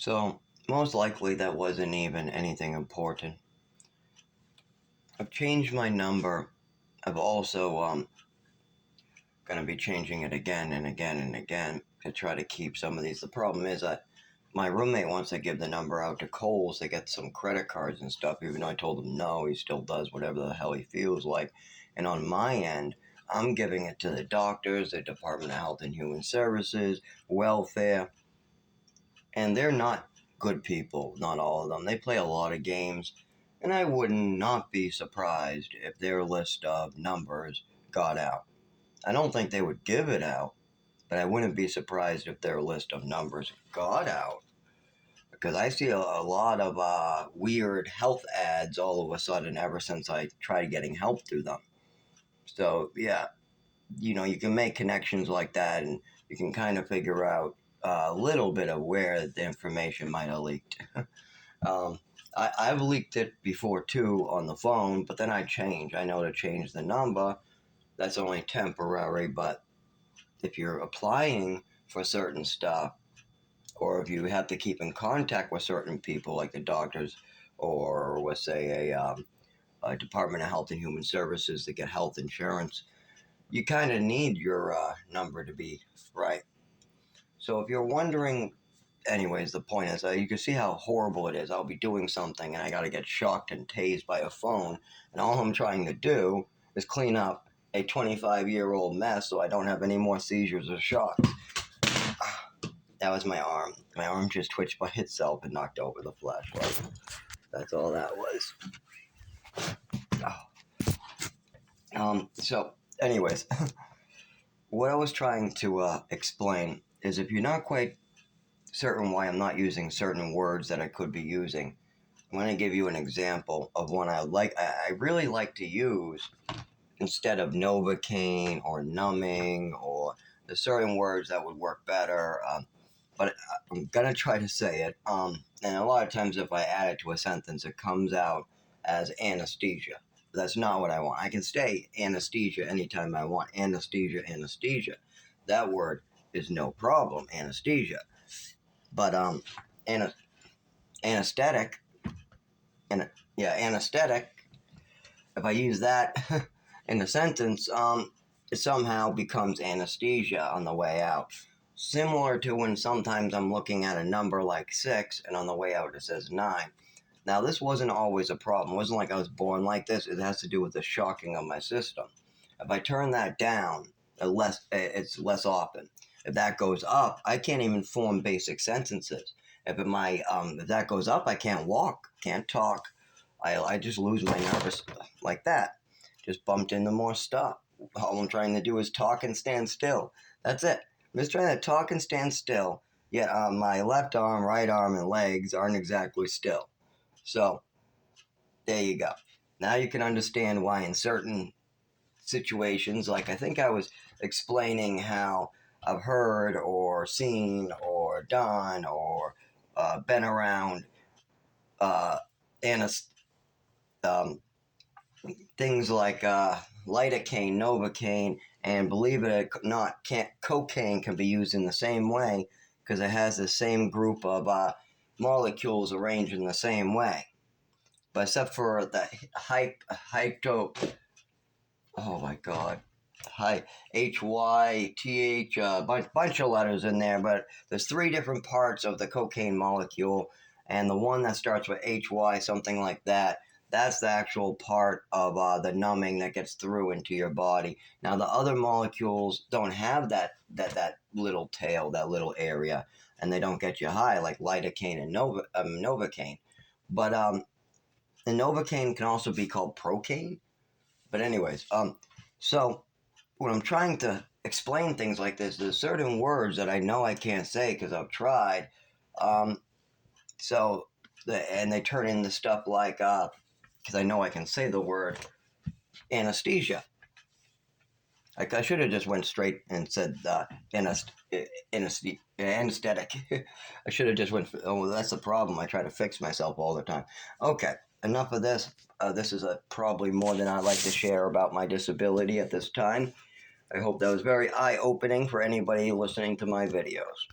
So, most likely that wasn't even anything important. I've changed my number. I've also going to be changing it again and again and again to try to keep some of these. The problem is that my roommate wants to give the number out to Kohl's to get some credit cards and stuff, even though I told him no, he still does whatever the hell he feels like. And on my end, I'm giving it to the doctors, the Department of Health and Human Services, welfare, and they're not good people, not all of them. They play a lot of games, and I would not be surprised if their list of numbers got out. I don't think they would give it out, but I wouldn't be surprised if their list of numbers got out. Because I see a lot of weird health ads all of a sudden ever since I tried getting help through them. So, yeah, you can make connections like that and you can kind of figure out a little bit of where the information might have leaked. I've leaked it before too on the phone, but then I change. I know to change the number. That's only temporary, but if you're applying for certain stuff, or if you have to keep in contact with certain people, like the doctors, or let's say a Department of Health and Human Services to get health insurance, you kind of need your number to be right. So if you're wondering, anyways, the point is you can see how horrible it is. I'll be doing something and I got to get shocked and tased by a phone, and all I'm trying to do is clean up a 25-year-old mess so I don't have any more seizures or shocks. That was my arm. My arm just twitched by itself and knocked over the flashlight. That's all that was. So, anyways, what I was trying to explain is if you're not quite certain why I'm not using certain words that I could be using, I'm going to give you an example of one I really like to use instead of Novocaine or numbing, or there's certain words that would work better. But I'm going to try to say it. And a lot of times if I add it to a sentence, it comes out as anesthesia. That's not what I want. I can say anesthesia anytime I want. Anesthesia, anesthesia. That word is no problem, anesthesia. But anesthetic, anesthetic, if I use that in a sentence, it somehow becomes anesthesia on the way out. Similar to when sometimes I'm looking at a number like 6 and on the way out it says 9. Now, this wasn't always a problem. It wasn't like I was born like this. It has to do with the shocking of my system. If I turn that down, it's less often. If that goes up, I can't even form basic sentences. If that goes up, I can't walk, can't talk. I just lose my nervous like that. Just bumped into more stuff. All I'm trying to do is talk and stand still. That's it. I'm just trying to talk and stand still. Yet my left arm, right arm, and legs aren't exactly still. So there you go. Now you can understand why in certain situations, like I think I was explaining how I've heard or seen or done or been around anas- um, things like lidocaine, novocaine, and believe it or not, cocaine can be used in the same way because it has the same group of molecules arranged in the same way. But except for the oh my god, HYTH, bunch of letters in there, but there's 3 different parts of the cocaine molecule, and the one that starts with HY, something like that, that's the actual part of the numbing that gets through into your body. Now, the other molecules don't have that little tail, that little area, and they don't get you high like lidocaine and Novocaine. But the Novocaine can also be called Procaine. But anyways, so when I'm trying to explain things like this, there's certain words that I know I can't say because I've tried. Um, and they turn into stuff like, because I know I can say the word anesthesia. Like I should have just went straight and said anesthetic. I should have just went. Oh, that's the problem. I try to fix myself all the time. Okay, enough of this. This is probably more than I'd like to share about my disability at this time. I hope that was very eye-opening for anybody listening to my videos.